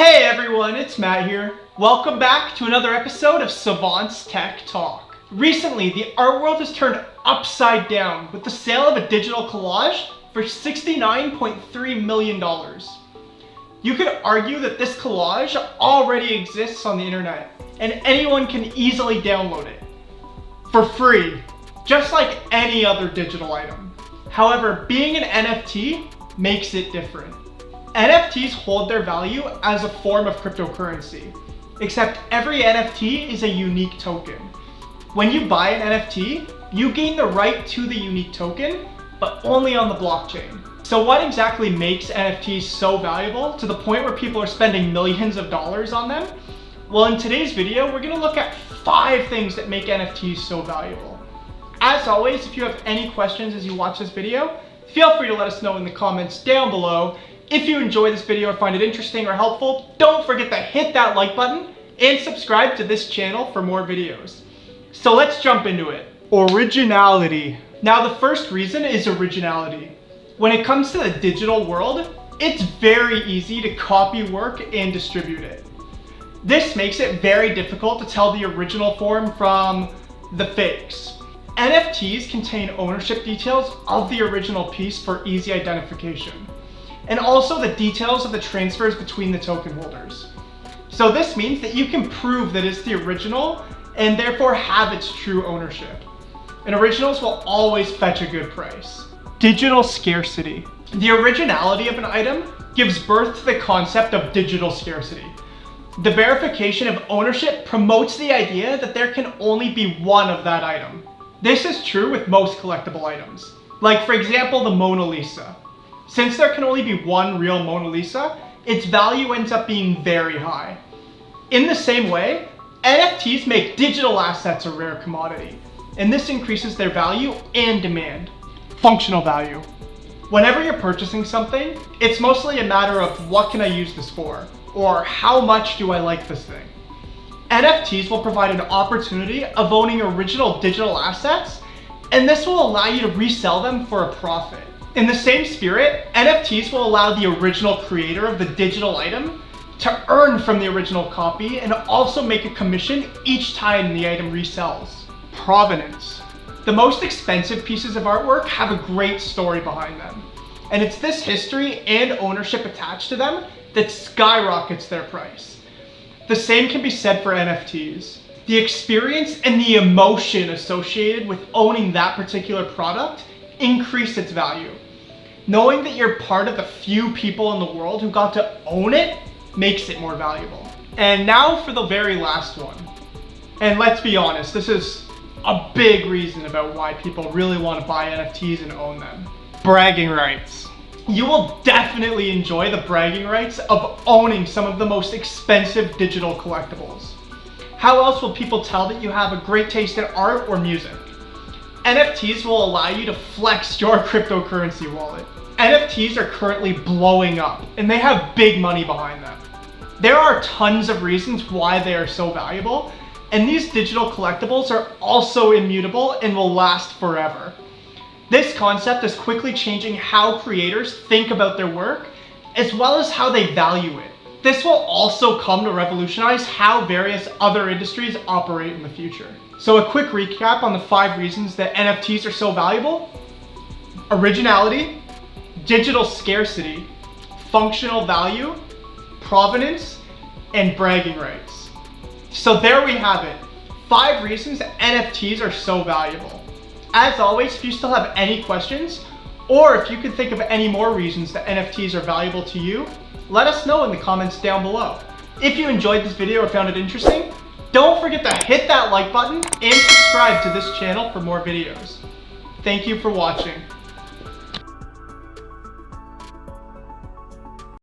Hey everyone, it's Matt here. Welcome back to another episode of Savant's Tech Talk. Recently, the art world has turned upside down with the sale of a digital collage for $69.3 million. You could argue that this collage already exists on the internet, and anyone can easily download it for free, just like any other digital item. However, being an NFT makes it different. NFTs hold their value as a form of cryptocurrency, except every NFT is a unique token. When you buy an NFT, you gain the right to the unique token, but only on the blockchain. So what exactly makes NFTs so valuable to the point where people are spending millions of dollars on them? Well, in today's video, we're going to look at 5 things that make NFTs so valuable. As always, if you have any questions as you watch this video, feel free to let us know in the comments down below. If you enjoy this video or find it interesting or helpful, don't forget to hit that like button and subscribe to this channel for more videos. So let's jump into it. Originality. Now the first reason is originality. When it comes to the digital world, it's very easy to copy work and distribute it. This makes it very difficult to tell the original form from the fakes. NFTs contain ownership details of the original piece for easy identification, and also the details of the transfers between the token holders. So this means that you can prove that it's the original and therefore have its true ownership. And originals will always fetch a good price. Digital scarcity. The originality of an item gives birth to the concept of digital scarcity. The verification of ownership promotes the idea that there can only be one of that item. This is true with most collectible items, like for example the Mona Lisa. Since there can only be one real Mona Lisa, its value ends up being very high. In the same way, NFTs make digital assets a rare commodity, and this increases their value and demand. Functional value. Whenever you're purchasing something, it's mostly a matter of what can I use this for, or how much do I like this thing. NFTs will provide an opportunity of owning original digital assets, and this will allow you to resell them for a profit. In the same spirit, NFTs will allow the original creator of the digital item to earn from the original copy and also make a commission each time the item resells. Provenance. The most expensive pieces of artwork have a great story behind them, and it's this history and ownership attached to them that skyrockets their price. The same can be said for NFTs. The experience and the emotion associated with owning that particular product increase its value. Knowing that you're part of the few people in the world who got to own it makes it more valuable. And now for the very last one. And let's be honest, this is a big reason about why people really want to buy NFTs and own them. Bragging rights. You will definitely enjoy the bragging rights of owning some of the most expensive digital collectibles. How else will people tell that you have a great taste in art or music? NFTs will allow you to flex your cryptocurrency wallet. NFTs are currently blowing up, and they have big money behind them. There are tons of reasons why they are so valuable, and these digital collectibles are also immutable and will last forever. This concept is quickly changing how creators think about their work, as well as how they value it. This will also come to revolutionize how various other industries operate in the future. So a quick recap on the 5 reasons that NFTs are so valuable: originality, digital scarcity, functional value, provenance, and bragging rights. So there we have it, 5 reasons that NFTs are so valuable. As always, if you still have any questions, or if you can think of any more reasons that NFTs are valuable to you, let us know in the comments down below. If you enjoyed this video or found it interesting, don't forget to hit that like button and subscribe to this channel for more videos. Thank you for watching.